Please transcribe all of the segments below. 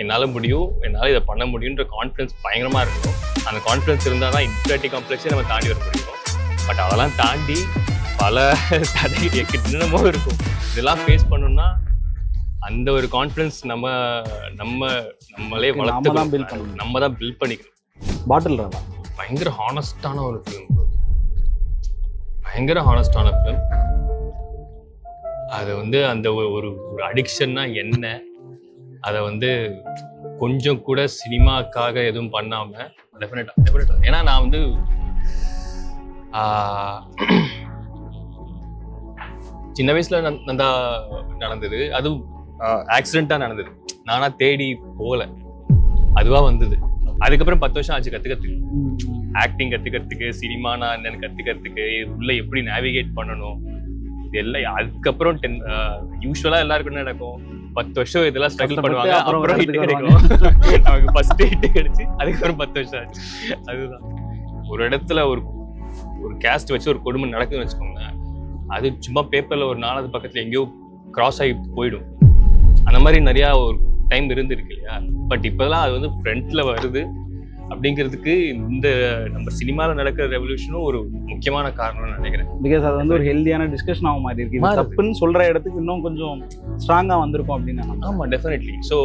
என்னால் முடியும், என்னால் இதை பண்ண முடியுன்ற கான்ஃபிடன்ஸ் பயங்கரமாக இருக்கும். அந்த கான்ஃபிடன்ஸ் இருந்தால் தான் இன்ஃபினிட்டி காம்ப்ளெக்ஸே நம்ம தாண்டி வர முடியும். பட் அதெல்லாம் தாண்டி பல தடை என்னமோ இருக்கும். இதெல்லாம் ஃபேஸ் பண்ணணும்னா அந்த ஒரு கான்ஃபிடன்ஸ் நம்மளே வளர்த்து நம்ம தான் பில்ட் பண்ணிக்கணும். பாட்டில் பயங்கர ஹானஸ்டான ஒரு ஃபிலிம், பயங்கர ஹானஸ்டான ஃபிலிம். அது வந்து அந்த ஒரு அடிக்ஷன்னா என்ன, அதை வந்து கொஞ்சம் கூட சினிமாக்காக எதுவும் பண்ணாம டெஃபினட்டா. ஏன்னா நான் வந்து சின்ன வயசுல நந்தா நடந்தது, அதுவும் ஆக்சிடென்ட்டா நடந்தது. நானா தேடி போகல, அதுவா வந்தது. அதுக்கப்புறம் 10 வருஷம் ஆச்சு கத்துக்கிறதுக்கு, ஆக்டிங் கத்துக்கிறதுக்கு, சினிமானா என்னன்னு கத்துக்கிறதுக்கு, உள்ள எப்படி நேவிகேட் பண்ணணும் இது எல்லாம். அதுக்கப்புறம் யூஸ்வலா எல்லாருக்கும் என்ன நடக்கும், 10 வருஷம் இதெல்லாம் ஸ்ட்ரகிள் பண்ணுவாங்க, அப்புறம் ஹிட் கிடைக்கும். நமக்கு ஃபர்ஸ்ட் ஹிட் கிடைச்சு அதுக்கப்புறம் 10 வருஷம் ஆச்சு. அதுதான் ஒரு இடத்துல ஒரு கேஸ்ட் வச்சு ஒரு கொடுமை நடக்குதுன்னு வச்சுக்கோங்களேன், அது சும்மா பேப்பர்ல ஒரு 4வது பக்கத்துல எங்கேயோ கிராஸ் ஆகி போயிடும். அந்த மாதிரி நிறைய ஒரு டைம் இருந்திருக்கு இல்லையா. பட் இப்போதான் அது வந்து ஃப்ரண்ட்ல வருது அப்படிங்கிறதுக்கு இந்த நம்ம சினிமாவில் நடக்கிற ரெவல்யூஷனும் ஒரு முக்கியமான காரணம்னு நினைக்கிறேன். பிகாஸ் அது வந்து ஒரு ஹெல்தியான டிஸ்கஷன் ஆக மாதிரி இருக்கு. தப்புன்னு சொல்ற இடத்துக்கு இன்னும் கொஞ்சம் ஸ்ட்ராங்கா வந்திருக்கும் அப்படின்னு. ஆமா, டெஃபினெட்லி. ஸோ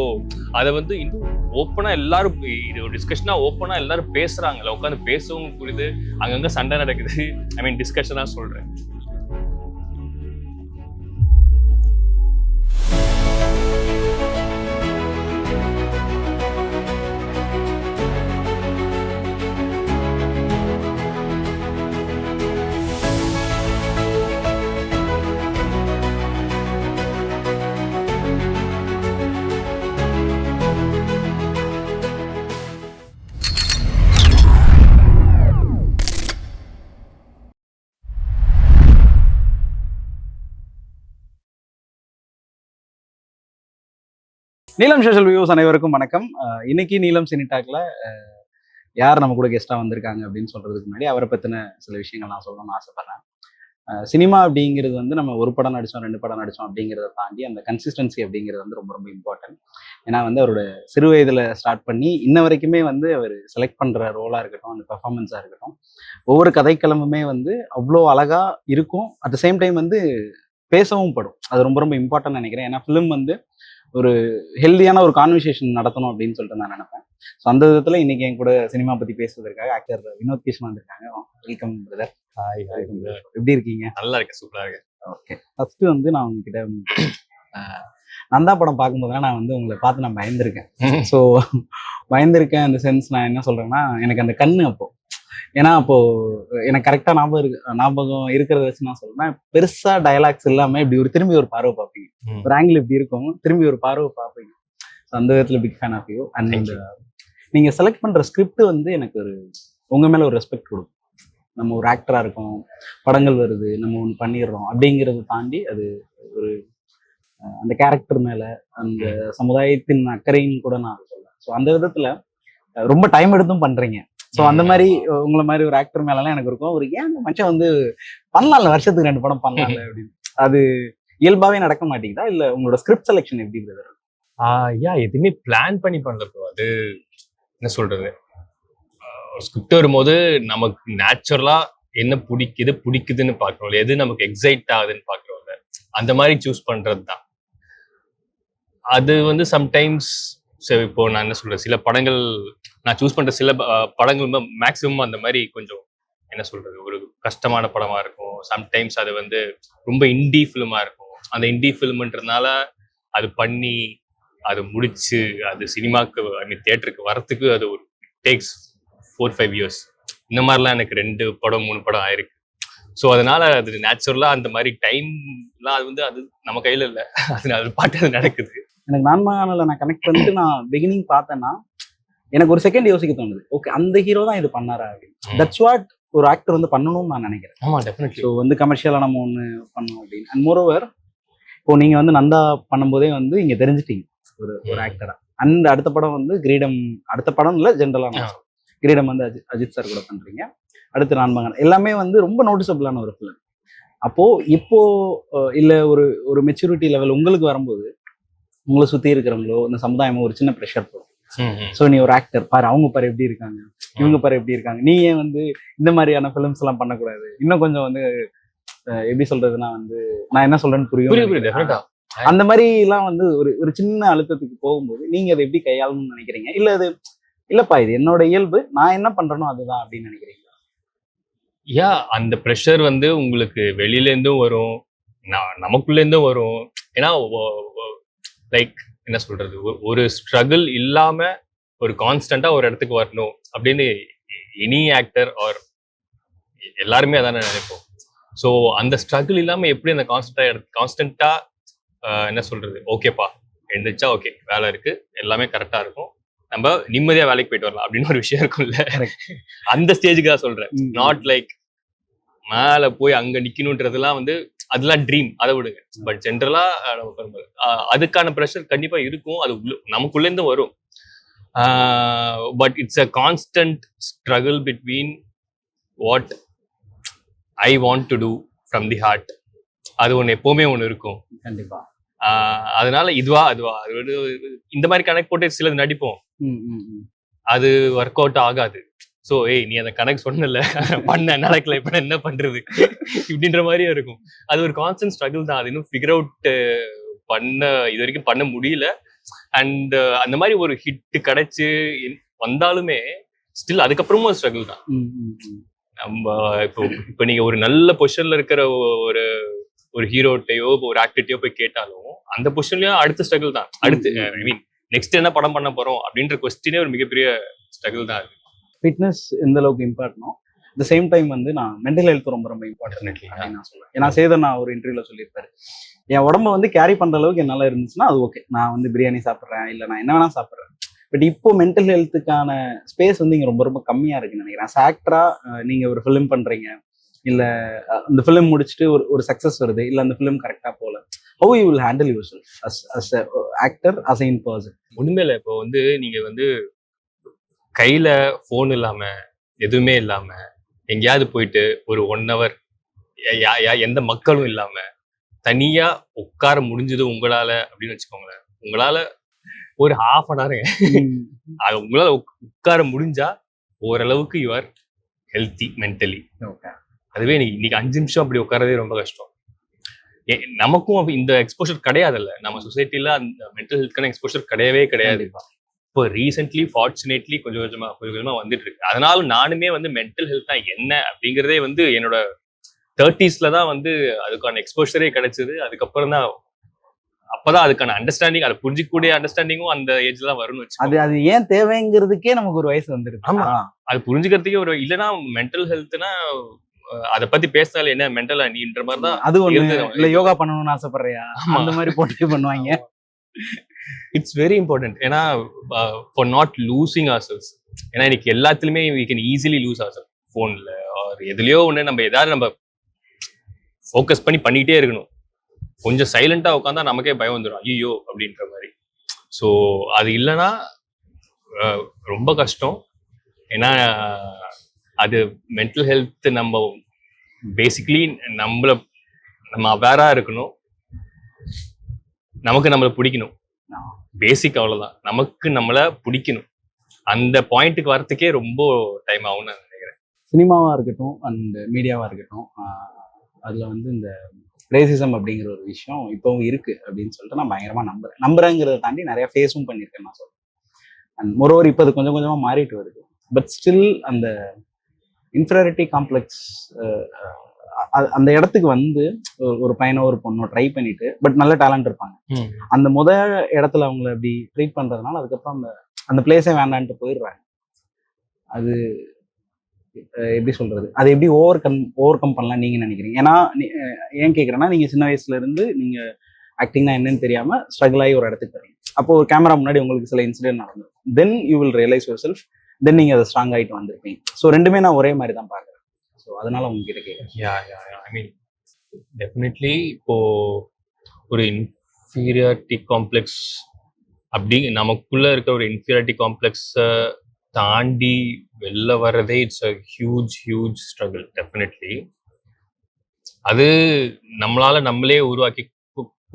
அதை வந்து இன்னும் ஓப்பனா எல்லாரும், இது ஒரு டிஸ்கஷனா ஓப்பனா எல்லாரும் பேசுறாங்கல்ல, உட்காந்து பேசவும் புரியுது. அங்கங்க சண்டை நடக்குது, ஐ மீன் டிஸ்கஷனா சொல்றேன். நீலம் சோஷியல் வியூஸ் அனைவருக்கும் வணக்கம். இன்னைக்கு நீலம் சினிடாக்ல யார் நம்ம கூட கெஸ்டா வந்திருக்காங்க அப்படின்னு சொல்றதுக்கு முன்னாடி அவரை பத்தின சில விஷயங்கள் நான் சொல்லணும்னு ஆசைப்படுறேன். சினிமா அப்படிங்கிறது வந்து நம்ம ஒரு படம் நடிச்சோம், 2 படம் நடிச்சோம் அப்படிங்கிறத தாண்டி அந்த கன்சிஸ்டன்சி அப்படிங்கிறது வந்து ரொம்ப ரொம்ப இம்பார்ட்டன்ட். ஏன்னா வந்து அவரோட சிறு வயதுல ஸ்டார்ட் பண்ணி இன்ன வரைக்குமே வந்து அவர் செலக்ட் பண்ற ரோலா இருக்கட்டும், அந்த பெர்ஃபார்மன்ஸா இருக்கட்டும், ஒவ்வொரு கதைக்களமுமே வந்து அவ்வளோ அழகா இருக்கும். அட் த சேம் டைம் வந்து பேசவும் படும். அது ரொம்ப ரொம்ப இம்பார்ட்டன்ட் நினைக்கிறேன். ஏன்னா ஃபிலிம் வந்து ஒரு ஹெல்தியான ஒரு கான்வர்சேஷன் நடத்தணும் அப்படின்னு சொல்லிட்டு நான் நினைப்பேன். ஸோ அந்த விதத்துல இன்னைக்கு என் கூட சினிமா பத்தி பேசுவதற்காக ஆக்டர் வினோத் கிருஷ்ணன் வந்திருக்காங்க. Welcome brother. ஹாய். எப்படி இருக்கீங்க? நல்லா இருக்கேன், சூப்பரா இருக்கேன். ஓகே, ஃபர்ஸ்ட் வந்து நான் உங்ககிட்ட நந்தா படம் பார்க்கும்போதுலாம் நான் வந்து உங்களை பார்த்து நான் பயந்துருக்கேன். ஸோ பயந்துருக்கேன் அந்த சென்ஸ். நான் என்ன சொல்றேன்னா, எனக்கு அந்த கண்ணு அப்போ, ஏன்னா அப்போ எனக்கு கரெக்டா ஞாபகம் இருக்கிறத வச்சு நான் சொல்றேன், பெருசா டயலாக்ஸ் இல்லாம இப்படி திரும்பி ஒரு பார்வை பார்ப்பீங்க, ஒரு ஆங்கிள் இப்படி இருக்கும், திரும்பி ஒரு பார்வை பார்ப்பீங்க. அந்த விதத்துல big fan of you. And நீங்க செலக்ட் பண்ற ஸ்கிரிப்ட் வந்து எனக்கு உங்க மேல ஒரு ரெஸ்பெக்ட் கொடுக்கும். நம்ம ஒரு ஆக்டரா இருக்கோம், படங்கள் வருது, நம்ம ஒன்று பண்ணிடுறோம் அப்படிங்கிறத தாண்டி அது ஒரு அந்த கேரக்டர் மேல அந்த சமுதாயத்தின் அக்கறைன்னு கூட நான் சொல்றேன். ஸோ அந்த விதத்துல ரொம்ப டைம் எடுத்தும் பண்றீங்க. ஸோ அந்த மாதிரி உங்களை மாதிரி ஒரு ஆக்டர் மேலாம் எனக்கு இருக்கும், ஒரு ஏன் மனுஷன் வந்து பண்ணலாம்ல, வருஷத்துக்கு 2 படம் பண்ணலாம்ல அப்படின்னு. அது இயல்பாவே நடக்க மாட்டேங்குதா, இல்ல உங்களோட ஸ்கிரிப்ட் செலெக்ஷன் எப்படி பிரதர்? எதுவுமே பிளான் பண்ணி பண்ணல. அது என்ன சொல்றது, ஸ்கிரிப்ட் வரும்போது நமக்கு நேச்சுரலா என்ன பிடிக்குதுன்னு பாக்குறோம், எது நமக்கு எக்ஸைட் ஆகுதுன்னு பாக்குறோம்ல, அந்த மாதிரி சூஸ் பண்றது தான். அது வந்து சம்டைம்ஸ் இப்போ நான் என்ன சொல்றேன், சில படங்கள் நான் சூஸ் பண்ற சில படங்கள் மேக்சிமம் அந்த மாதிரி கொஞ்சம் என்ன சொல்றது, ஒரு கஷ்டமான படமா இருக்கும். சம்டைம்ஸ் அது வந்து ரொம்ப இண்டி ஃபிலிமா இருக்கும். அந்த இண்டி ஃபிலிம்ன்றதுனால அது பண்ணி அது முடிச்சு அது சினிமாக்கு, ஐ மீன் தியேட்டருக்கு வரத்துக்கு அது ஒரு டேக்ஸ் 4-5 years. இந்த மாதிரிலாம் எனக்கு 2 படம் 3 படம் ஆயிருக்கு. ஸோ அதனால அது நேச்சுரலா அந்த மாதிரி டைம்லாம் அது வந்து அது நம்ம கையில இல்லை, அது பாட்டு அது நடக்குது. எனக்கு நான் கனெக்ட் பண்ணிட்டு நான் பிகினிங் பார்த்தேன்னா எனக்கு ஒரு செகண்ட் யோசிக்க தோணுது, ஓகே அந்த ஹீரோ தான் இது பண்ணாரா அப்படின்னு. தட்ஸ் வாட் ஒரு ஆக்டர் வந்து பண்ணணும்னு நான் நினைக்கிறேன். ஆமா, டெஃபினெட்லி. ஸோ வந்து கமர்ஷியலா நம்ம ஒன்று பண்ணோம் அப்படின்னு. அண்ட் மோரோவர் இப்போ நீங்க வந்து நந்தா பண்ணும்போதே வந்து இங்க தெரிஞ்சிட்டீங்க ஒரு ஆக்டரா. அண்ட் அடுத்த படம் வந்து கிரீடம், அடுத்த படம் இல்லை ஜென்ரலா கிரீடம் வந்து அஜித் சார் கூட பண்றீங்க. அடுத்து நான்மகன், எல்லாமே வந்து ரொம்ப நோட்டிசபிளான ஒரு ஃபிலிம். அப்போ இப்போ இல்ல ஒரு மெச்சூரிட்டி லெவல் உங்களுக்கு வரும்போது உங்களை சுத்தி இருக்கிறவங்களோ இந்த சமுதாயமோ ஒரு சின்ன ப்ரெஷர் போடும். ம், ம். ஸோ நீ ஒரு ஆக்டர் பாரு, அவங்க பாரு எப்படி இருக்காங்க, இவங்க பாரு எப்படி இருக்காங்க, நீ ஏன் வந்து இந்த மாதிரியான ஃபிலிம்ஸ் எல்லாம் பண்ணக்கூடாது, இன்னும் கொஞ்சம் வந்து எப்படி சொல்றதுன்னா வந்து நான் என்ன சொல்றேன்னு புரியுது புரியும். டெஃபினட்டா. அந்த மாதிரி எல்லாம் வந்து ஒரு ஒரு சின்ன அழுத்தத்துக்கு போகும்போது நீங்க அதை எப்படி கையாளணும்னு நினைக்கிறீங்க? இல்ல அது இல்லப்பா இது என்னோட இயல்பு, நான் என்ன பண்றேனோ அதுதான் அப்படின்னு நினைக்கிறீங்க? அந்த ப்ரெஷர் வந்து உங்களுக்கு வெளியில இருந்தும் வரும், நமக்குள்ள இருந்தும் வரும். ஏன்னா லைக் என்ன சொல்றது, ஒரு ஸ்ட்ரகிள் இல்லாம ஒரு கான்ஸ்டன்டா ஒரு இடத்துக்கு வரணும் அப்படின்னு எனி ஆக்டர் ஆர் எல்லாருமே அதானே நினைப்போம். ஸோ அந்த ஸ்ட்ரகிள் இல்லாம எப்படி அந்த கான்ஸ்டன்டா என்ன சொல்றது, ஓகேப்பா எழுந்திரிச்சா ஓகே வேலை இருக்கு எல்லாமே கரெக்டா இருக்கும், நம்ம நிம்மதியா வேலைக்கு போயிட்டு வரலாம் அப்படின்னு ஒரு விஷயம் இருக்கும்ல, அந்த ஸ்டேஜுக்கு தான் சொல்றேன். நாட் லைக் மேல போய் அங்க நிக்கணும்ன்றதுலாம் வந்து அதெல்லாம் ட்ரீம், அதை விடுங்க. பட் ஜென்ரலா அதுக்கான ப்ரெஷர் கண்டிப்பா இருக்கும், அது நமக்குள்ள இருந்து வரும். But it's a constant struggle between what I want to do from the heart. அது ஒன்று எப்பவுமே ஒன்று இருக்கும் கண்டிப்பா. அதனால இதுவா அதுவா அது இந்த மாதிரி கணக்கு போட்டு சிலது நடிப்போம், அது ஒர்க் அவுட் ஆகாது. ஸோ நீ அந்த கணக்கு சொன்னல பண்ண நடக்கல, இப்ப என்ன பண்றது இப்படின்ற மாதிரியே இருக்கும். அது ஒரு கான்ஸ்டன்ட் ஸ்ட்ரகிள் தான், அது இன்னும் ஃபிகர் அவுட் பண்ண இது வரைக்கும் பண்ண முடியல. அண்ட் அந்த மாதிரி ஒரு ஹிட் கிடைச்சு வந்தாலுமே ஸ்டில் அதுக்கப்புறமும் ஒரு ஸ்ட்ரகிள் தான். நம்ம இப்போ நீங்க ஒரு நல்ல பொசிஷன்ல இருக்கிற ஒரு ஒரு ஹீரோட்டையோ ஒரு ஆக்டர்ட்டையோ போய் கேட்டாலும் அந்த பொசிஷன்லயும் அடுத்த ஸ்ட்ரகிள் தான். அடுத்து ஐ மீன் நெக்ஸ்ட் என்ன படம் பண்ண போறோம் அப்படின்ற கொஸ்டினே ஒரு மிகப்பெரிய ஸ்ட்ரகிள் தான். அது ஃபிட்னஸ் எந்த அளவுக்கு இம்பார்ட்டனோ அட் சேம் டைம் வந்து நான் மென்டல் ஹெல்த் ரொம்ப ரொம்ப இம்பார்ட்டன்ட் அப்படின்னு நான் சொல்லுவேன். ஏன்னா சேதன் நான் ஒரு இன்டர்வியூல சொல்லியிருப்பாரு, என் உடம்ப வந்து கேரி பண்ற அளவுக்கு என்னால இருந்துச்சுன்னா அது ஓகே, நான் வந்து பிரியாணி சாப்பிட்றேன் இல்லை நான் என்ன வேணா சாப்பிட்றேன். பட் இப்போ மென்டல் ஹெல்த்துக்கான ஸ்பேஸ் வந்து இங்கே ரொம்ப ரொம்ப கம்மியா இருக்குன்னு நினைக்கிறேன். ஆக்டரா நீங்க ஒரு ஃபிலிம் பண்றீங்க, இல்லை அந்த ஃபிலிம் முடிச்சுட்டு ஒரு சக்ஸஸ் வருது, இல்லை அந்த ஃபிலிம் கரெக்டாக போகல, how you will handle yourself as actor as in person? ஒண்ணுமே இல்லை. இப்போ வந்து நீங்க வந்து கையில ஃபோன் இல்லாம எதுவுமே இல்லாம எங்கேயாவது போயிட்டு ஒரு 1 hour எந்த மக்களும் இல்லாம தனியா உட்கார முடிஞ்சது உங்களால அப்படின்னு வச்சுக்கோங்களேன். உங்களால ஒரு 1/2 hour அது உங்களால உட்கார முடிஞ்சா ஓரளவுக்கு யூ ஆர் ஹெல்த்தி மென்டலி. அதுவே இன்னைக்கு 5 நிமிஷம் அப்படி உட்காரதே ரொம்ப கஷ்டம். நமக்கும் இந்த எக்ஸ்போஷர் கிடையாதுல்ல, நம்ம சொசைட்டில அந்த மென்டல் ஹெல்த்க்கான எக்ஸ்போஷர் கிடையவே கிடையாது. இப்போ ரீசென்ட்லி ஃபார்ச்சுனேட்லி கொஞ்சம் கொஞ்சமா வந்துட்டு இருக்கு. அதனால நானுமே வந்து மென்டல் ஹெல்த்னா என்ன அப்படிங்கிறதே வந்து என்னோட 30s தான் வந்து அதுக்கான எக்ஸ்போஷரே கிடைச்சது. அதுக்கப்புறம் தான் அப்பதான் அதுக்கான அண்டர்ஸ்டாண்டிங், அதை புரிஞ்சிக்கூடிய அண்டர்ஸ்டாண்டிங்கும் அந்த ஏஜ்ல தான் வரும்னு வச்சு. அது ஏன் தேவைங்கிறதுக்கே நமக்கு ஒரு வயசு வந்துருக்கு. ஆமா, அது புரிஞ்சுக்கிறதுக்கே ஒரு இல்லைன்னா மென்டல் ஹெல்த்னா அதை பத்தி பேசினாலே என்ன மென்டலா நீன்ற மாதிரி தான். அது இல்ல யோகா பண்ணணும்னு ஆசைப்படுறியா அந்த மாதிரி போட்டு பண்ணுவாங்க. It's very important. ஏன்னா for not losing ourselves. ஏன்னா இன்னைக்கு எல்லாத்துலயுமே we can easily lose ourselves. ஃபோன்ல ஆர் எதுலயோ ஒன்று நம்ம ஏதாவது நம்ம ஃபோக்கஸ் பண்ணிட்டே இருக்கணும். கொஞ்சம் சைலண்டா உட்காந்தா நமக்கே பயம் வந்துடும், ஐயோ அப்படின்ற மாதிரி. ஸோ அது இல்லைன்னா ரொம்ப கஷ்டம். ஏன்னா அது மென்டல் ஹெல்த் நம்ம பேசிக்லி நம்ம அவேரா இருக்கணும், நமக்கு நம்மளை பிடிக்கணும். பேசிக் அவ்வளவுதான், நமக்கு நம்மளை பிடிக்கணும். அந்த பாயிண்ட்டுக்கு வரத்துக்கே ரொம்ப டைம் ஆகும்னு நான் நினைக்கிறேன். சினிமாவா இருக்கட்டும் அண்ட் மீடியாவா இருக்கட்டும், அதுல வந்து இந்த ரேசிசம் அப்படிங்கிற ஒரு விஷயம் இப்பவும் இருக்கு அப்படின்னு சொல்லிட்டு நான் பயங்கரமா நம்புறேங்கிறத தாண்டி நிறைய ஃபேஸும் பண்ணியிருக்கேன் நான் சொல்றேன். அண்ட் மொரோவர் இப்போ அது கொஞ்சம் கொஞ்சமா மாறிட்டு வருது. பட் ஸ்டில் அந்த இன்ஃபீரியாரிட்டி காம்ப்ளெக்ஸ் அந்த இடத்துக்கு வந்து ஒரு பையனோ ஒரு பொண்ணோ ட்ரை பண்ணிட்டு பட் நல்ல டேலண்ட் இருப்பாங்க, அந்த இடத்துல அவங்கள அப்படி ட்ரீட் பண்றதுனால அதுக்கப்புறம் அந்த பிளேஸே வேண்டான்ட்டு போயிடுறாங்க. அது எப்படி சொல்றது, அதை எப்படி ஓவர் கம் பண்ணலாம் நீங்க நினைக்கிறீங்க? ஏன்னா ஏன் கேட்குறேன்னா, நீங்க சின்ன வயசுல இருந்து நீங்க ஆக்டிங்னா என்னன்னு தெரியாம ஸ்ட்ரகிள் ஆகி ஒரு இடத்துக்கு வரீங்க. அப்போ ஒரு கேமரா முன்னாடி உங்களுக்கு சில இன்சிடென்ட் நடந்தது, then you will realise yourself, then நீங்க அதை ஸ்ட்ராங் ஆகிட்டு வந்திருப்பீங்க. ஸோ ரெண்டுமே நான் ஒரே மாதிரி தான் பார்க்குறேன். ஸோ அதனால உங்ககிட்ட கேட்குறேன். ஐ மீன் டெஃபினெட்லி இப்போ ஒரு இன்ஃபீரியாரிட்டி காம்ப்ளெக்ஸ் அப்படி நமக்குள்ள இருக்க ஒரு இன்ஃபீரியாரிட்டி காம்ப்ளெக்ஸை தாண்டி வெளில வர்றதே it's a huge struggle. Definitely அது நம்மளால நம்மளே உருவாக்கி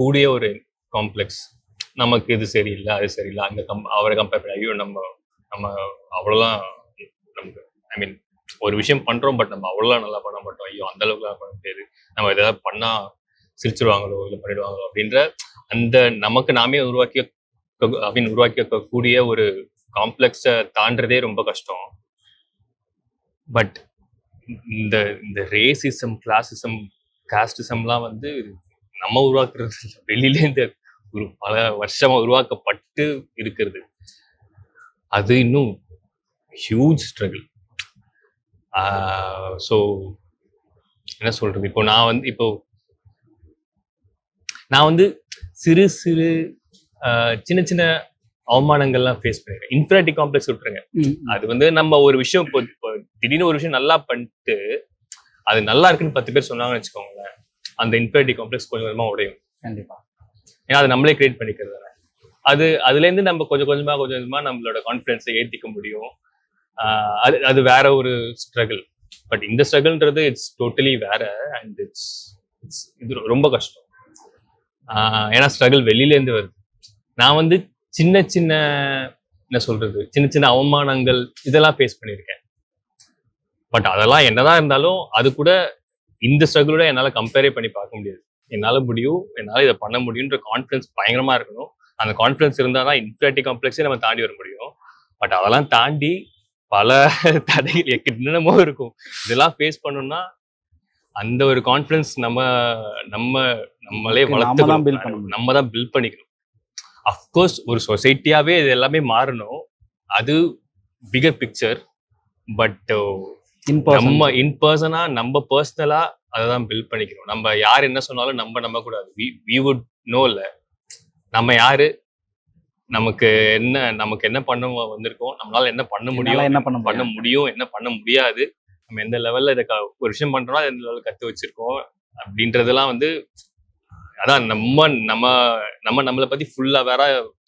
கூடிய ஒரு காம்ப்ளெக்ஸ். நமக்கு இது சரியில்லை அது சரியில்லை அங்க அவரை கம்பேர் பண்ணி ஐயோ நம்ம நம்ம அவ்வளோலாம் நமக்கு ஐ மீன் ஒரு விஷயம் பண்றோம் பட் நம்ம அவ்வளோலாம் நல்லா பண்ண மாட்டோம் ஐயோ அந்த அளவுக்குலாம் பண்ண முடியாது நம்ம ஏதாவது பண்ணா சிரிச்சிருவாங்களோ இல்லை பண்ணிடுவாங்களோ அப்படின்ற அந்த நமக்கு நாமே உருவாக்கிய ஒரு காம்ப்ளெக்ஸை தாண்டதே ரொம்ப கஷ்டம். பட் இந்த இந்த ரேசிசம் கிளாசிசம் காஸ்டிசம்லாம் வந்து நம்ம உருவாக்குறது வெளியில இந்த ஒரு பல வருஷமா உருவாக்கப்பட்டு இருக்கிறது. அது இன்னும் ஹியூஜ் ஸ்ட்ரகிள். ஸோ என்ன சொல்றது, இப்போ நான் வந்து சிறு சிறு சின்ன சின்ன அவமானங்கள்லாம் ஃபேஸ் பண்ணிருக்கேன். இன்ஃபினிட்டி காம்ப்ளெக்ஸ் விட்டுருங்க, அது வந்து நம்ம ஒரு விஷயம் இப்போ திடீர்னு ஒரு விஷயம் நல்லா பண்ணிட்டு அது நல்லா இருக்குன்னு 10 பேர் சொன்னாங்கன்னு வச்சுக்கோங்களேன், அந்த இன்ஃபினிட்டி காம்ப்ளெக்ஸ் கொஞ்சம் கொஞ்சமா உடையும். கண்டிப்பா. ஏன்னா அது நம்மளே கிரியேட் பண்ணிக்கிறது தானே. அதுல இருந்து நம்ம கொஞ்சம் கொஞ்சமா நம்மளோட கான்ஃபிடன்ஸை ஏத்திக்க முடியும். அது வேற ஒரு ஸ்ட்ரகிள். பட் இந்த ஸ்ட்ரகிள்ன்றது இட்ஸ் டோட்டலி வேற அண்ட் இது ரொம்ப கஷ்டம். ஏன்னா ஸ்ட்ரகிள் வெளியில இருந்து வருது. நான் வந்து சின்ன சின்ன என்ன சொல்றது சின்ன சின்ன அவமானங்கள் இதெல்லாம் ஃபேஸ் பண்ணியிருக்கேன். பட் அதெல்லாம் என்னதான் இருந்தாலும் அது கூட இந்த ஸ்ட்ரகிளோட என்னால கம்பேரே பண்ணி பார்க்க முடியாது. என்னால முடியும், என்னால இதை பண்ண முடியுன்ற கான்ஃபிடன்ஸ் பயங்கரமா இருக்கணும். அந்த கான்ஃபிடன்ஸ் இருந்தால் தான் இன்ஃபினிட்டி காம்ப்ளெக்ஸே நம்ம தாண்டி வர முடியும். பட் அதெல்லாம் தாண்டி பல தடைகள் என்னென்னமோ இருக்கும். இதெல்லாம் ஃபேஸ் பண்ணணும்னா அந்த ஒரு கான்ஃபிடன்ஸ் நம்மளே வளர்த்து நம்ம தான் பில்ட் பண்ணிக்கணும். அஃப்கோர்ஸ் ஒரு சொசைட்டியாவே இது எல்லாமே மாறணும், அது பிகர் பிக்சர். பட் நம்ம இன்பர்சனா நம்ம பர்சனலா அதான் பில்ட் பண்ணிக்கணும். நம்ம யார் என்ன சொன்னாலும் நம்ப கூடாது. we would know இல்ல நம்ம யாரு, நமக்கு என்ன பண்ண வந்திருக்கோம், நம்மளால என்ன பண்ண முடியும், என்ன பண்ண முடியாது, நம்ம எந்த லெவல்ல இதை ஒரு விஷயம் பண்றோம்னா எந்த லெவலில் கத்து வச்சிருக்கோம் அப்படின்றதெல்லாம் வந்து அதான் நம்மளை பத்தி ஃபுல்லா வேற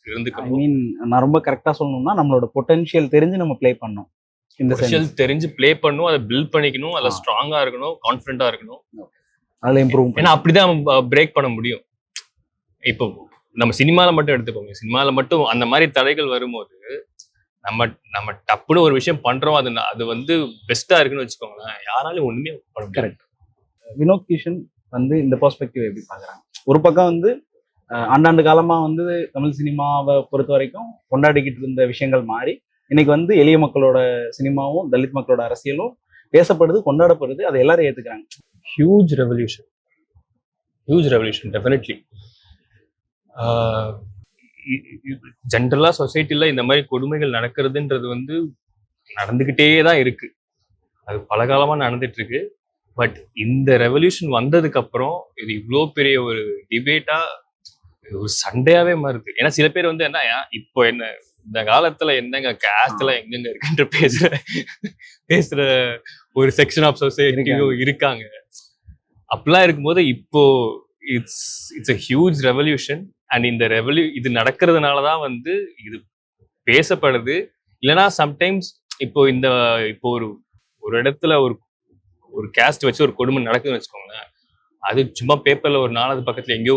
இருந்துக்கணும். நான் ரொம்ப கரெக்டா சொல்லணும்னா நம்மளோட பொட்டன்ஷியல் தெரிஞ்சு நம்ம ப்ளே பண்ணணும். இந்த பொட்டன்ஷியல் தெரிஞ்சு ப்ளே பண்ணணும், அதை பில்ட் பண்ணிக்கணும், அதில் ஸ்ட்ராங்கா இருக்கணும், கான்ஃபிடென்ட்டா இருக்கணும், அதில் இம்ப்ரூவ். ஏன்னா அப்படிதான் பிரேக் பண்ண முடியும். இப்போ நம்ம சினிமால மட்டும் எடுத்துக்கோங்க, சினிமால மட்டும் அந்த மாதிரி தடைகள் வரும்போது நம்ம டப்புன்னு ஒரு விஷயம் பண்றோம், அது வந்து பெஸ்டா இருக்குன்னு வச்சுக்கோங்களேன், யாராலையும் ஒண்ணுமே பண்ண முடியாது. கரெக்ட். வினோத் கிஷன் வந்து இந்த பெர்ஸ்பெக்டிவ் எப்படி பாக்குறாங்க? ஒரு பக்கம் வந்து ஆண்டாண்டு காலமா வந்து தமிழ் சினிமாவை பொறுத்த வரைக்கும் கொண்டாடிக்கிட்டு இருந்த விஷயங்கள் மாறி இன்னைக்கு வந்து எளிய மக்களோட சினிமாவும் தலித் மக்களோட அரசியலும் பேசப்படுது, கொண்டாடப்படுது, அதை எல்லாரும் ஏத்துக்கிறாங்க. Huge revolution definitely. ஜென்ரலா சொசைட்டில இந்த மாதிரி கொடுமைகள் நடக்கிறதுன்றது வந்து நடந்துகிட்டே தான் இருக்கு, அது பல காலமா நடந்துட்டு இருக்கு. பட் இந்த ரெவல்யூஷன் வந்ததுக்கு அப்புறம் இது இவ்வளோ பெரிய ஒரு டிபேட்டா, ஒரு சண்டையாவே மாறுது. ஏன்னா சில பேர் வந்து என்ன இப்போ என்ன இந்த காலத்துல என்னங்க காஸ்ட்ல எங்கெங்க இருக்குன்ற பேசுற ஒரு செக்ஷன் ஆஃப் சொசைட்டியும் இருக்காங்க. அப்படிலாம் இருக்கும்போது இப்போ it's a huge revolution. And இந்த இது நடக்கிறதுனாலதான் வந்து இது பேசப்படுது. இல்லைன்னா சம்டைம்ஸ் இப்போ ஒரு இடத்துல ஒரு கேஸ்ட் வச்சு ஒரு கொடுமை நடக்குதுன்னு வச்சுக்கோங்களேன், அது சும்மா பேப்பர்ல ஒரு 4வது பக்கத்துல எங்கேயோ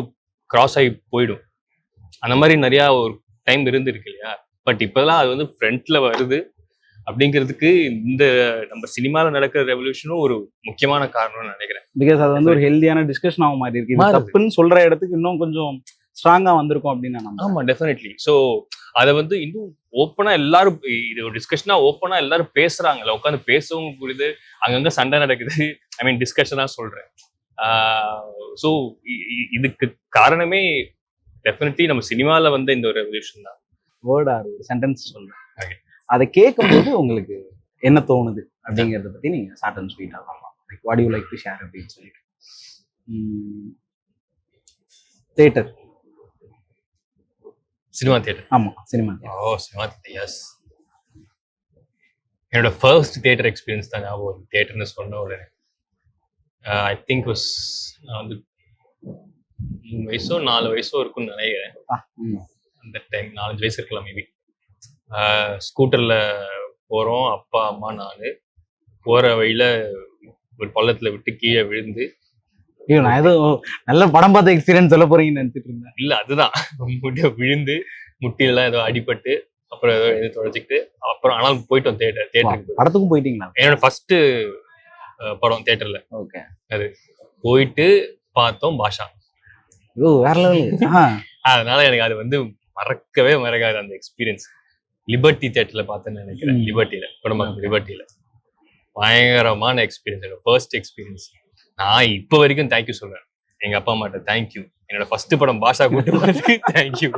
கிராஸ் ஆகி போயிடும். அந்த மாதிரி நிறைய ஒரு டைம் இருந்திருக்கு இல்லையா. பட் இப்பெல்லாம் அது வந்து ஃப்ரண்ட்ல வருது அப்படிங்கிறதுக்கு இந்த நம்ம சினிமால நடக்கிற ரெவல்யூஷனும் ஒரு முக்கியமான காரணம்னு நினைக்கிறேன். பிகாஸ் அது வந்து ஒரு ஹெல்தியான டிஸ்கஷன் ஆகும் மாதிரி இருக்கு. தப்புன்னு சொல்ற இடத்துக்கு இன்னும் கொஞ்சம் ஸ்ட்ராங்கா வந்திருக்கும் அப்படின்னு நான். ஆமா, டெஃபினெட்லி. ஸோ அதை வந்து இன்னும் ஓப்பனா எல்லாரும் இது ஒரு டிஸ்கஷனா ஓப்பனா எல்லாரும் பேசுறாங்கல்ல, உட்காந்து பேசவும் புரியுது, அங்கங்க சண்டை நடக்குது. ஐ மீன் டிஸ்கஷனா சொல்றேன். ஸோ இதுக்கு காரணமே டெஃபினெட்லி நம்ம சினிமால வந்து இந்த ஒரு ரெவல்யூஷன் தான். வேர்ட் ஆர் ஒரு சென்டென்ஸ் சொல்றேன், அதை கேட்கும்போது உங்களுக்கு என்ன தோணுது அப்படிங்கிறத பத்தி நீங்க ஷார்ட் அண்ட் ஸ்வீட் ஆகலாம். Like what you like to share அப்படின்னு சொல்லிட்டு. Theatre, cinema theatre. ஆமா, சினிமா தியேட்டர். ஓ, சினிமா தியேட்டர். எஸ், என்னோட ஃபர்ஸ்ட் தியேட்டர் எக்ஸ்பீரியன்ஸ் தான் ஞாபகம். தியேட்டர்னு சொன்ன உடனே ஐ திங்க் நான் வந்து 3 வயசோ 4 வயசோ இருக்குன்னு நினைக்கிறேன். அந்த டைம் 4-5 வயசு இருக்கலாம் மேபி. ஸ்கூட்டர்ல போறோம், அப்பா அம்மா நான். போற வழியில ஒரு பள்ளத்துல விட்டு கீழே விழுந்து ஐயோ, நான் ஏதோ நல்ல படம் பார்த்த எக்ஸ்பீரியன்ஸ் சொல்ல போறீங்கன்னு நினைச்சிட்டு இருந்தேன். இல்ல அதுதான் விழுந்து முட்டியெல்லாம் ஏதோ அடிபட்டு அப்புறம் ஏதோ எது தொலைச்சிக்கிட்டு அப்புறம் ஆனால் போயிட்டோம் தேட்டருக்கு. படத்துக்கும் போயிட்டீங்களா? என்னோட ஃபர்ஸ்ட் படம் தியேட்டர்ல. ஓகே. அது போயிட்டு பார்த்தோம் பாஷா. ஐயோ, வேற லெவல். அதனால எனக்கு அது வந்து மறக்கவே மறக்காது அந்த எக்ஸ்பீரியன்ஸ். லிபர்ட்டி தியேட்டர்ல பார்த்தேன்னு நினைக்கிறேன். லிபர்ட்டியில குடம்பாக்கம் லிபர்ட்டியில பயங்கரமான எக்ஸ்பீரியன்ஸ். என்னோட ஃபர்ஸ்ட் எக்ஸ்பீரியன்ஸ். நான் இப்போ வரைக்கும் தேங்க்யூ சொல்றேன் எங்க அப்பா அம்மாட்ட. தேங்க்யூ, என்னோட ஃபர்ஸ்ட் படம் பாஷா கூட்டு போறதுக்கு தேங்க்யூ.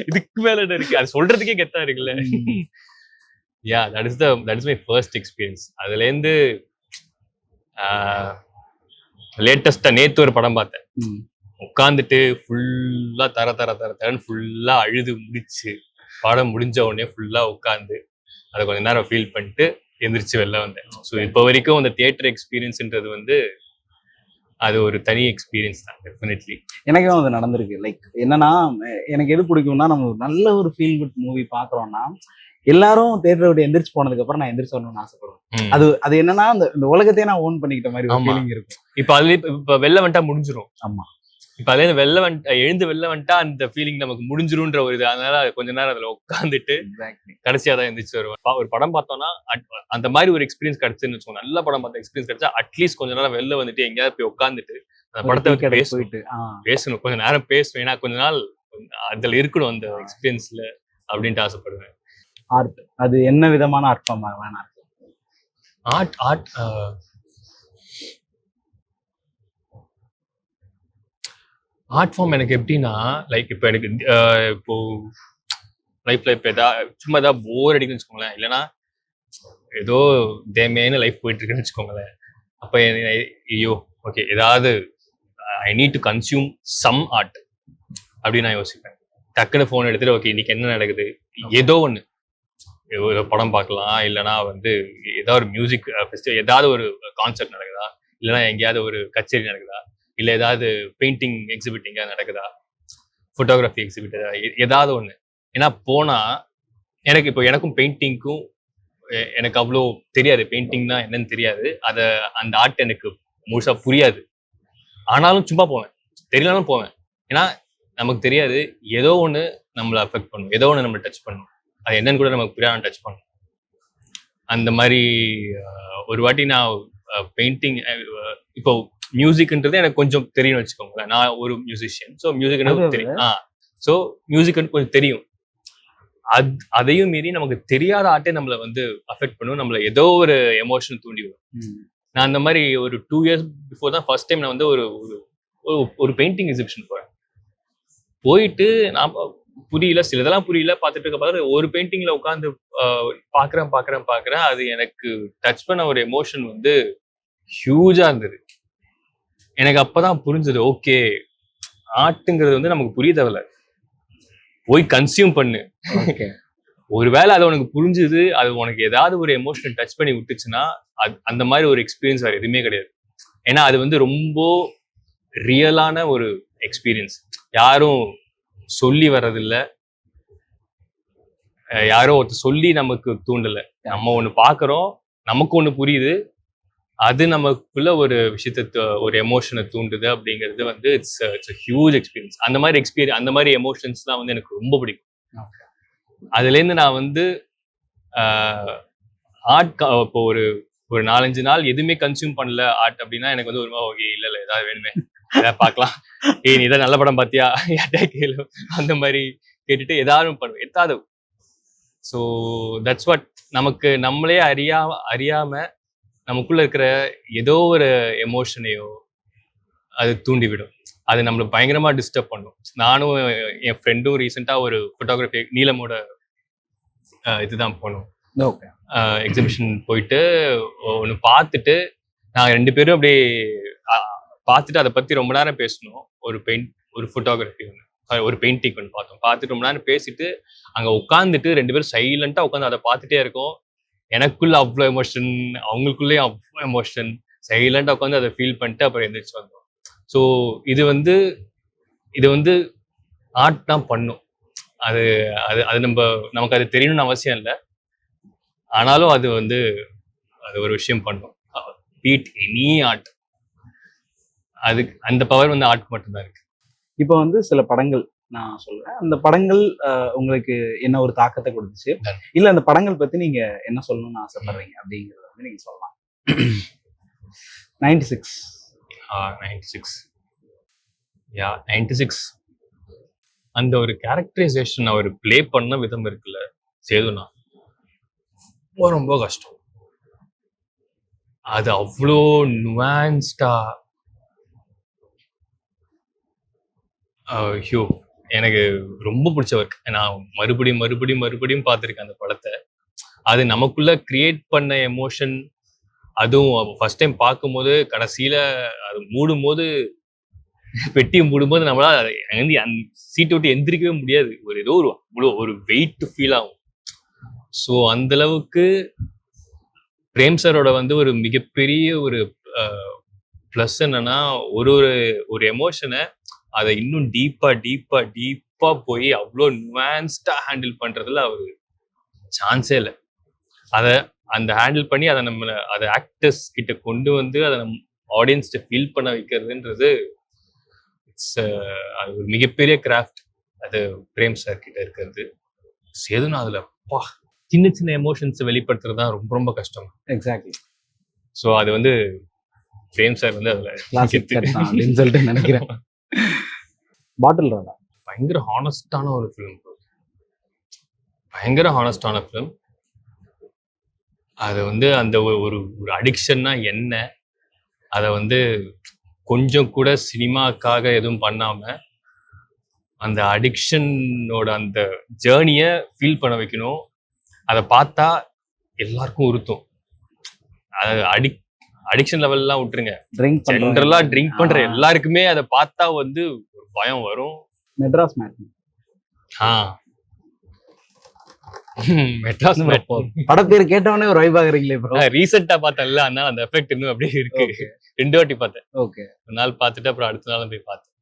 இதுக்கு மேல என்ன இருக்கு, அது சொல்றதுக்கே கெத்தா இருக்குல்ல. Yeah, that is my first experience. அதுல இருந்து லேட்டஸ்டா நேத்து ஒரு படம் பார்த்தேன். உட்காந்துட்டு ஃபுல்லா தரன்னு ஃபுல்லா அழுது முடிச்சு படம் முடிஞ்ச உடனே ஃபுல்லா உட்காந்து அதை கொஞ்ச நேரம் ஃபீல் பண்ணிட்டு எந்திரிச்சு வெளில வந்தேன். ஸோ இப்போ வரைக்கும் அந்த தியேட்டர் எக்ஸ்பீரியன்ஸ்ன்றது வந்து அது ஒரு தனி எக்ஸ்பீரியன்ஸ் தான் டெஃபினெட்லி. எனக்கும் அது நடந்திருக்கு. லைக் என்னன்னா, எனக்கு எது பிடிக்கும்னா, நம்ம நல்ல ஒரு ஃபீல் குட் மூவி பாக்குறோம்னா எல்லாரும் தியேட்டரை விட்டு எந்திரிச்சு போனதுக்கு அப்புறம் நான் எந்திரிச்சு வரணும்னு ஆசைப்படுவேன். அது என்னன்னா, இந்த உலகத்தையே நான் ஓன் பண்ணிக்கிட்ட மாதிரி ஒரு ஃபீலிங் இருக்கும். இப்போ அதுல இப்ப வெளில வந்துட்டா முடிஞ்சிடும். ஆமா, இப்ப அதுல எழுந்து வெளில வந்துட்டா அந்த ஃபீலிங் நமக்கு முடிஞ்சிரும்ன்ற ஒரு இது. அதனால கொஞ்ச நேரம் அதுல உட்காந்துட்டு கடைசியா தான் எந்திரிச்சு வருவேன். ஒரு படம் பார்த்தோம்னா அந்த மாதிரி ஒரு எக்ஸ்பீரியன்ஸ் கிடைச்சுன்னு வச்சுக்கோங்க. நல்ல படம் பார்த்த எக்ஸ்பீரியன்ஸ் கிடைச்சா அட்லீஸ்ட் கொஞ்ச நேரம் வெளில வந்துட்டு எங்கேயாவது போய் உட்காந்துட்டு அந்த படத்தை பேசணும், கொஞ்ச நேரம் பேசுவேன். ஏன்னா கொஞ்ச நாள் அதுல இருக்கணும் அந்த எக்ஸ்பீரியன்ஸ்ல அப்படின்ட்டு ஆசைப்படுவேன். ஆர்ட் அது என்ன விதமான ஆர்ட் ஃபார்ம் வேணாம்? ஆர்ட் ஃபார்ம் எனக்கு எப்படின்னா, லைக் இப்போ எனக்கு இப்போ லைஃப்ல இப்போ சும்மா ஏதாவது போர் அடிக்குன்னு வச்சுக்கோங்களேன், இல்லைன்னா ஏதோ தேமையான லைஃப் போயிட்டு இருக்குன்னு வச்சுக்கோங்களேன். அப்போ ஐயோ ஓகே, ஏதாவது I need to consume some art அப்படின்னு நான் யோசிப்பேன். டக்குன்னு ஃபோன் எடுத்துட்டு ஓகே இன்னைக்கு என்ன நடக்குது, ஏதோ ஒன்று ஒரு படம் பார்க்கலாம், இல்லைனா வந்து ஏதாவது ஒரு மியூசிக் ஃபெஸ்டிவல், ஏதாவது ஒரு கான்சர்ட் நடக்குதா, இல்லைனா எங்கேயாவது ஒரு கச்சேரி நடக்குதா, இல்லை ஏதாவது பெயிண்டிங் எக்ஸிபிட் எங்கேயாவது நடக்குதா, ஃபோட்டோகிராஃபி எக்ஸிபிட் ஏதாவது ஒன்று. ஏன்னா போனால் எனக்கும் பெயிண்டிங்க்கும் எனக்கு அவ்வளோ தெரியாது. பெயிண்டிங்னா என்னன்னு தெரியாது. அந்த ஆர்ட் எனக்கு முழுசா புரியாது. ஆனாலும் சும்மா போவேன், தெரியலனாலும் போவேன். ஏன்னா நமக்கு தெரியாது, ஏதோ ஒன்று நம்மளை அஃபெக்ட் பண்ணும், ஏதோ ஒன்று நம்மளை டச் பண்ணும். அது என்னன்னு கூட நமக்கு புரியாம டச் பண்ணும். அந்த மாதிரி ஒரு வாட்டி நான் பெயிண்டிங், இப்போ மியூசிக்ன்றது எனக்கு கொஞ்சம் தெரியும்னு வச்சுக்கோங்களேன். நான் ஒரு மியூசிஷியன். ஸோ மியூசிக் எனக்கு தெரியும். ஸோ மியூசிக் கொஞ்சம் தெரியும். அதையும் மீறி நமக்கு தெரியாத ஆர்ட்டே நம்மளை வந்து அஃபெக்ட் பண்ணும், நம்மளை ஏதோ ஒரு எமோஷன் தூண்டி விடும். நான் அந்த மாதிரி ஒரு 2 years பிஃபோர் தான் ஃபர்ஸ்ட் டைம் நான் வந்து ஒரு பெயிண்டிங் எக்ஸிபிஷன் போறேன். போயிட்டு நான் புரியல, சில இதெல்லாம் புரியல, பார்த்துட்டு இருக்க ஒரு பெயிண்டிங்ல உட்காந்து பாக்குறேன். அது எனக்கு டச் பண்ண ஒரு எமோஷன் வந்து ஹியூஜா இருந்தது. எனக்கு அப்பதான் புரிஞ்சது, ஓகே ஆர்ட்ங்கிறது வந்து நமக்கு புரிய தேவையில்ல, போய் கன்சியூம் பண்ணு. ஒருவேளை அது உனக்கு புரிஞ்சுது, அது உனக்கு ஏதாவது ஒரு எமோஷனல் டச் பண்ணி விட்டுச்சுன்னா அந்த மாதிரி ஒரு எக்ஸ்பீரியன்ஸ் வேற எதுவுமே கிடையாது. ஏன்னா அது வந்து ரொம்ப ரியலான ஒரு எக்ஸ்பீரியன்ஸ். யாரும் சொல்லி வர்றதில்ல, யாரோ ஒருத்தர் சொல்லி நமக்கு தூண்டல. நம்ம ஒண்ணு பாக்குறோம், நமக்கு ஒண்ணு புரியுது, அது நமக்குள்ள ஒரு விஷயத்த, ஒரு எமோஷனை தூண்டுது அப்படிங்கிறது வந்து இட்ஸ் ஹியூஜ் எக்ஸ்பீரியன்ஸ். அந்த மாதிரி எமோஷன்ஸ் தான் வந்து எனக்கு ரொம்ப பிடிக்கும். அதுல இருந்து நான் வந்து ஆர்ட் இப்போ ஒரு 4-5 நாள் எதுவுமே கன்சியூம் பண்ணல ஆர்ட் அப்படின்னா எனக்கு வந்து ஒரு ஓகே இல்ல ஏதாவது வேணுமே, ஏதாவது பார்க்கலாம், நீ இதான் நல்ல படம் பார்த்தியா, கேளு, அந்த மாதிரி கேட்டுட்டு ஏதாவது பண்ணுவேன், எதாவது. ஸோ தட்ஸ் வாட், நமக்கு நம்மளே அறியாம நமக்குள்ள இருக்கிற ஏதோ ஒரு எமோஷனையோ அது தூண்டிவிடும். அது நம்மளை பயங்கரமா டிஸ்டர்ப் பண்ணும். நானும் என் ஃப்ரெண்டும் ரீசெண்டா ஒரு ஃபோட்டோகிராஃபி நீலமோட இதுதான் போனோம், எக்ஸிபிஷன் போயிட்டு ஒன்று பார்த்துட்டு நாங்கள் 2 பேரும் அப்படியே பார்த்துட்டு அதை பத்தி ரொம்ப நேரம் பேசணும். ஒரு ஃபோட்டோகிராஃபி ஒன்று, ஒரு பெயிண்டிங் ஒன்று பார்த்தோம். பார்த்துட்டு ரொம்ப நேரம் பேசிட்டு அங்க உட்காந்துட்டு 2 பேரும் சைலண்டா உட்காந்து அதை பார்த்துட்டே இருக்கோம். எனக்குள்ள அவ்வளோ எமோஷன், அவங்களுக்குள்ளேயும் அவ்வளோ எமோஷன், சைலண்டா உட்காந்து அதை ஃபீல் பண்ணிட்டு அப்புறம் எந்திரிச்சு வந்தோம். ஸோ இது வந்து ஆர்ட் தான் பண்ணும். அது நமக்கு அது தெரியணும்னு அவசியம் இல்லை. ஆனாலும் அது ஒரு விஷயம் பண்ணும். பீட் எனி ஆர்ட், அதுக்கு அந்த பவர் வந்து ஆர்ட் மட்டும்தான் இருக்கு. இப்போ வந்து சில படங்கள் நான் சொல்றேன். அந்த படங்கள் உங்களுக்கு என்ன ஒரு தாக்கத்தை கொடுத்துச்சு? இல்ல அந்த படங்கள் பத்தி நீங்க என்ன சொல்லணும்னு ஆசைப்படுறீங்க அப்படிங்கிறத வந்து நீங்க சொல்லலாம். 96 96 96 அந்த ஒரு கேரக்டரைசேஷன் அவர் ப்ளே பண்ண விதம் இருக்குல்ல சேதுனா, ரொம்ப ரொம்ப கஷ்டம். அது அவ்வளோ நுவான்ஸ்டா, ஐயோ எனக்கு ரொம்ப பிடிச்ச ஒர்க். நான் மறுபடியும் மறுபடியும் மறுபடியும் பார்த்துருக்கேன் அந்த படத்தை. அது நமக்குள்ள கிரியேட் பண்ண எமோஷன், அதுவும் ஃபர்ஸ்ட் டைம் பார்க்கும்போது கடைசியில அது மூடும்போது, பெட்டியை மூடும்போது நம்மளால அந்த சீட்டை விட்டு எந்திரிக்கவே முடியாது. ஒரு ஏதோ ஒரு அவ்வளோ ஒரு வெயிட் ஃபீல் ஆகும். ஸோ அந்த அளவுக்கு பிரேம் சாரோட வந்து ஒரு மிகப்பெரிய ஒரு ப்ளஸ் என்னன்னா, ஒரு ஒரு எமோஷனை அதை இன்னும் டீப்பா போய் அவ்வளோ நுவான்ஸ்டா ஹேண்டில் பண்றதுல அவரு சான்ஸே இல்லை. அதை அந்த ஹேண்டில் பண்ணி அதை ஆக்டர்ஸ் கிட்ட கொண்டு வந்து அதை நம்ம ஆடியன்ஸ்ட ஃபீல் பண்ண வைக்கிறதுன்றது அது ஒரு மிகப்பெரிய கிராஃப்ட். அது பிரேம் சார் கிட்ட இருக்கிறது. சேதுனா அதுல சின்ன சின்ன எமோஷன்ஸ் வெளிப்படுத்துறது தான் ரொம்ப ரொம்ப கஷ்டம். எக்ஸாக்ட்லி. ஸோ அது வந்து பிரேம் சார் வந்து அதுல அப்படின்னு சொல்லிட்டு நினைக்கிறேன். பாட்டில் ராதா பயங்கர ஹானஸ்டான ஒரு ஃபிலிம். பயங்கர ஹானஸ்டான ஃபிலிம். அது வந்து அந்த ஒரு அடிக்ஷன்னா என்ன, அதை வந்து கொஞ்சம் கூட சினிமாக்காக எதுவும் பண்ணாம அந்த அடிக்ஷனோட அந்த ஜேர்னியை ஃபீல் பண்ண வைக்கணும். அதை பார்த்தா எல்லாருக்கும் உறுத்தும். அது அடிக்ஷன் லெவல்லாம் விட்டுருங்க, ஜென்ரலா ட்ரிங்க் பண்ற எல்லாருக்குமே அதை பார்த்தா வந்து ஒரு பயம் வரும். மெட்ராஸ் மேட்னி. மெட்ராஸ் படம் பேர் கேட்டவனே ஒரு வைப் ஆகுறீங்களே ப்ரோ. ரீசெண்டா பார்த்தேன்ல, அதனால அந்த எஃபெக்ட் இன்னும் அப்படியே இருக்கு. 2 வாட்டி பார்த்தேன். ஓகே. ஒரு நாள் பார்த்துட்டு அப்புறம் அடுத்த நாளும் போய் பார்த்தேன்.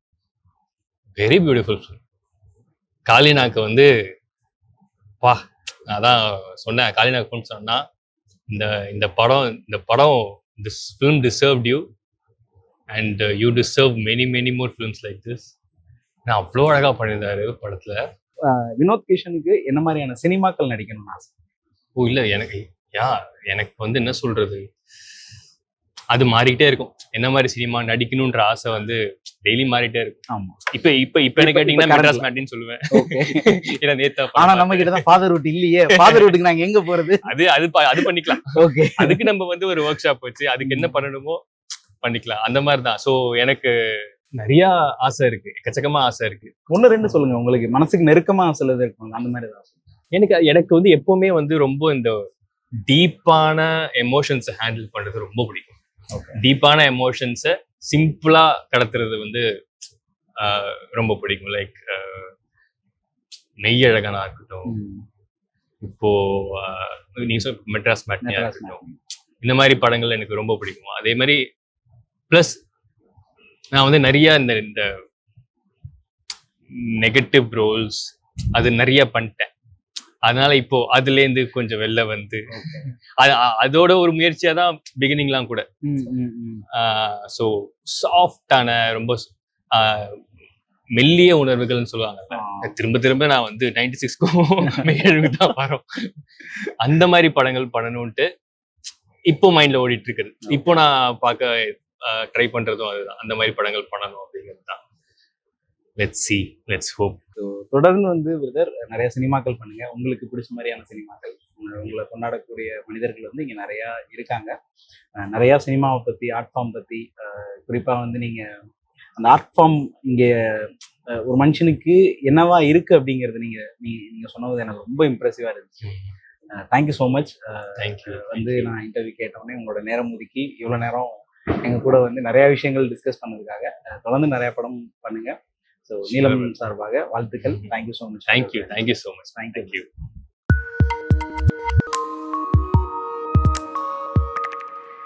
Very beautiful film. காளினாக்கு வந்து அதான் சொன்னேன், காளினாக்கு சொன்னா இந்த படம் this film deserved you and you deserve many more films like this. நான் அவ்வளோ அழகா பண்ணியிருந்தாரு படத்துல. வினோத் கிஷனுக்கு என்ன மாதிரியான சினிமாக்கள் நடிக்கணும்னு ஆசை? இல்ல எனக்கு வந்து என்ன சொல்றது, அது மாறிக்கிட்டே இருக்கும். என்ன மாதிரி சினிமா நடிக்கணும்ன்ற ஆசை வந்து டெய்லி மாறிட்டே இருக்கும். ஆமா. இப்ப என்ன கேட்டீங்கன்னா மெட்ராஸ் மேட்டின்னு சொல்லுவேன். ஏன்னா நேத்து ஆனா நம்ம கிட்ட தான் ஃபாதர் ரூட் இல்லையே. ஃபாதர் ரூட்டுக்கு நாங்க எங்க போறது? அது பண்ணிக்கலாம். ஓகே. அதுக்கு நம்ம வந்து ஒரு ஒர்க் ஷாப் வச்சு அதுக்கு என்ன பண்ணணுமோ பண்ணிக்கலாம். அந்த மாதிரி தான். ஸோ எனக்கு நிறைய ஆசை இருக்கு, எக்கச்சக்கமா ஆசை இருக்கு. 1-2 சொல்லுங்க, உங்களுக்கு மனசுக்கு நெருக்கமா சிலது இருக்கும் அந்த மாதிரி தான். எனக்கு வந்து எப்பவுமே வந்து ரொம்ப இந்த டீப்பான எமோஷன்ஸை ஹேண்டில் பண்றது ரொம்ப பிடிக்கும். டீப்பான எமோஷன்ஸை சிம்பிளா கடத்துறது வந்து ரொம்ப பிடிக்கும். லைக் மெய்யழகனா இருக்கட்டும், இப்போ நீங்க சொன்ன மெட்ராஸ் மேட்னியா இருக்கட்டும், இந்த மாதிரி படங்கள் எனக்கு ரொம்ப பிடிக்கும். அதே மாதிரி பிளஸ் நான் வந்து நிறைய இந்த நெகட்டிவ் ரோல்ஸ் அது நிறைய பண்ணிட்டேன். அதனால இப்போ அதுல இருந்து கொஞ்சம் வெளில வந்து அதோட ஒரு முயற்சியா தான் பிகினிங்லாம் கூட. ஸோ சாஃப்டான ரொம்ப மெல்லிய உணர்வுகள்னு சொல்லுவாங்கல்ல, திரும்ப நான் வந்து 96க்கும் தான் வரோம். அந்த மாதிரி படங்கள் பண்ணணும்ட்டு இப்போ மைண்ட்ல ஓடிட்டு இருக்குது. இப்போ நான் பார்க்க ட்ரை பண்றதும் அதுதான், அந்த மாதிரி படங்கள் பண்ணணும் அப்படிங்கிறது தான். Let's hope. தொடர்ந்து வந்து பிரதர் நிறைய சினிமாக்கள் பண்ணுங்க. உங்களுக்கு பிடிச்ச மாதிரியான சினிமாக்கள், உங்களை கொண்டாடக்கூடிய மனிதர்கள் வந்து இங்க நிறைய இருக்காங்க. நிறைய சினிமாவை பத்தி, ஆர்ட் ஃபார்ம் பத்தி, குறிப்பா வந்து நீங்க அந்த ஆர்ட் ஃபார்ம் இங்க ஒரு மனுஷனுக்கு என்னவா இருக்கு அப்படிங்கிறது நீங்க சொன்னது எனக்கு ரொம்ப இம்ப்ரெசிவா இருந்துச்சு. Thank you so much. வந்து நான் இன்டர்வியூ கேட்டோடனே உங்களோட நேரம் ஒதுக்கி இவ்வளோ நேரம் எங்க கூட வந்து நிறைய விஷயங்கள் டிஸ்கஸ் பண்ணதுக்காக தொடர்ந்து நிறைய படம் பண்ணுங்க. ஸோ நீலம் சார்பாக வாழ்த்துக்கள். Thank you so much. Thank you so much. Thank you.